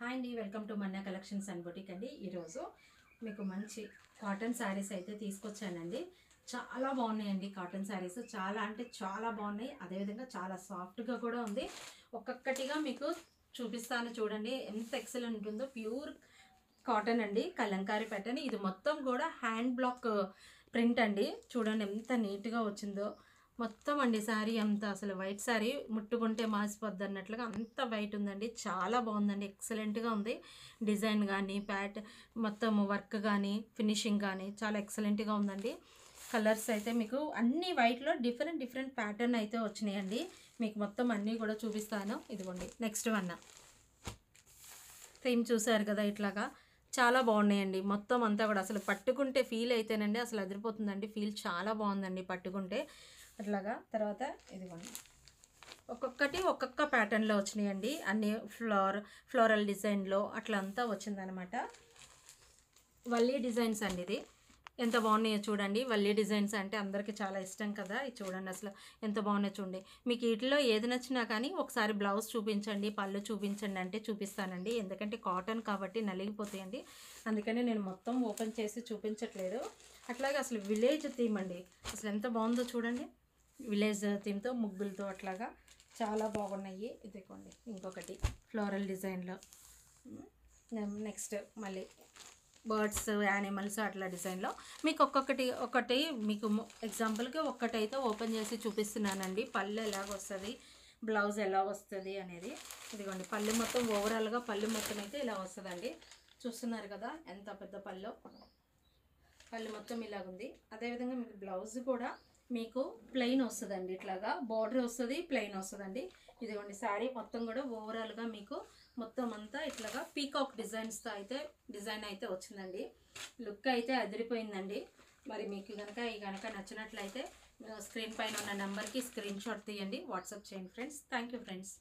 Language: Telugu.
హాయ్ అండి, welcome to Manna collections and boutique అండి. ఈరోజు మీకు మంచి కాటన్ శారీస్ అయితే తీసుకొచ్చానండి. చాలా బాగున్నాయండి కాటన్ శారీస్. చాలా అంటే చాలా బాగున్నాయి. అదేవిధంగా చాలా సాఫ్ట్గా కూడా ఉంది. ఒక్కొక్కటిగా మీకు చూపిస్తాను చూడండి ఎంత ఎక్సలెంట్ ఉంటుందో. ప్యూర్ కాటన్ అండి, కలంకారీ ప్యాటర్న్. ఇది మొత్తం కూడా హ్యాండ్ బ్లాక్ ప్రింట్ అండి. చూడండి ఎంత నీట్గా వచ్చిందో. మొత్తం అండి శారీ అంతా అసలు వైట్ శారీ ముట్టుకుంటే మాసిపోద్ది అన్నట్లుగా అంత వైట్ ఉందండి. చాలా బాగుందండి, ఎక్సలెంట్గా ఉంది. డిజైన్ కానీ మొత్తం వర్క్ కానీ ఫినిషింగ్ కానీ చాలా ఎక్సలెంట్గా ఉందండి. కలర్స్ అయితే మీకు అన్ని వైట్లో డిఫరెంట్ ప్యాటర్న్ అయితే వచ్చినాయండి. మీకు మొత్తం అన్నీ కూడా చూపిస్తాను. ఇదిగోండి నెక్స్ట్ వన్ థీమ్ చూసారు కదా, ఇట్లాగా చాలా బాగున్నాయండి. మొత్తం అంతా కూడా అసలు పట్టుకుంటే ఫీల్ అయితేనండి అసలు అదిరిపోతుందండి. ఫీల్ చాలా బాగుందండి పట్టుకుంటే అట్లాగా. తర్వాత ఇదిగోండి ఒక్కొక్కటి ఒక్కొక్క ప్యాటర్న్లో వచ్చినాయండి. అన్ని ఫ్లోరల్ డిజైన్లో అట్లా అంతా వచ్చిందనమాట. వల్లీ డిజైన్స్ అండి. ఇది ఎంత బాగున్నాయో చూడండి. వల్లీ డిజైన్స్ అంటే అందరికీ చాలా ఇష్టం కదా. ఇది చూడండి అసలు ఎంత బాగున్నాయో చూడండి. మీకు వీటిలో ఏది నచ్చినా కానీ ఒకసారి బ్లౌజ్ చూపించండి, పళ్ళు చూపించండి అంటే చూపిస్తానండి. ఎందుకంటే కాటన్ కాబట్టి నలిగిపోతాయండి. అందుకని నేను మొత్తం ఓపెన్ చేసి చూపించట్లేదు. అట్లాగే అసలు విలేజ్ థీమ్ అండి. అసలు ఎంత బాగుందో చూడండి. విలేజ్ థీమ్తో ముగ్గులతో అట్లాగా చాలా బాగున్నాయి. ఇదిగోండి ఇంకొకటి ఫ్లోరల్ డిజైన్లో. నెక్స్ట్ మళ్ళీ బర్డ్స్, యానిమల్స్ అట్లా డిజైన్లో మీకు ఒకటి మీకు ఎగ్జాంపుల్కి ఒక్కటైతే ఓపెన్ చేసి చూపిస్తున్నానండి. పళ్ళు ఎలాగ వస్తుంది, బ్లౌజ్ ఎలా వస్తుంది అనేది. ఇదిగోండి పళ్ళు మొత్తం ఓవరాల్గా పళ్ళు మొత్తం అయితే ఇలా వస్తుందండి. చూస్తున్నారు కదా ఎంత పెద్ద పళ్ళు మొత్తం ఇలాగుంది. అదేవిధంగా మీకు బ్లౌజ్ కూడా మీకు ప్లెయిన్ వస్తుందండి. ఇట్లాగా బార్డర్ వస్తుంది, ప్లెయిన్ వస్తుందండి. ఇదిగోండి శారీ మొత్తం కూడా ఓవరాల్గా మీకు మొత్తం అంతా ఇట్లాగా పీకాక్ డిజైన్స్తో డిజైన్ అయితే వచ్చిందండి. లుక్ అయితే అదిరిపోయిందండి. మరి మీకు కనుక నచ్చినట్లయితే స్క్రీన్ పైన ఉన్న నెంబర్కి స్క్రీన్ షాట్ తీయండి, వాట్సాప్ చేయండి ఫ్రెండ్స్. Thank you friends.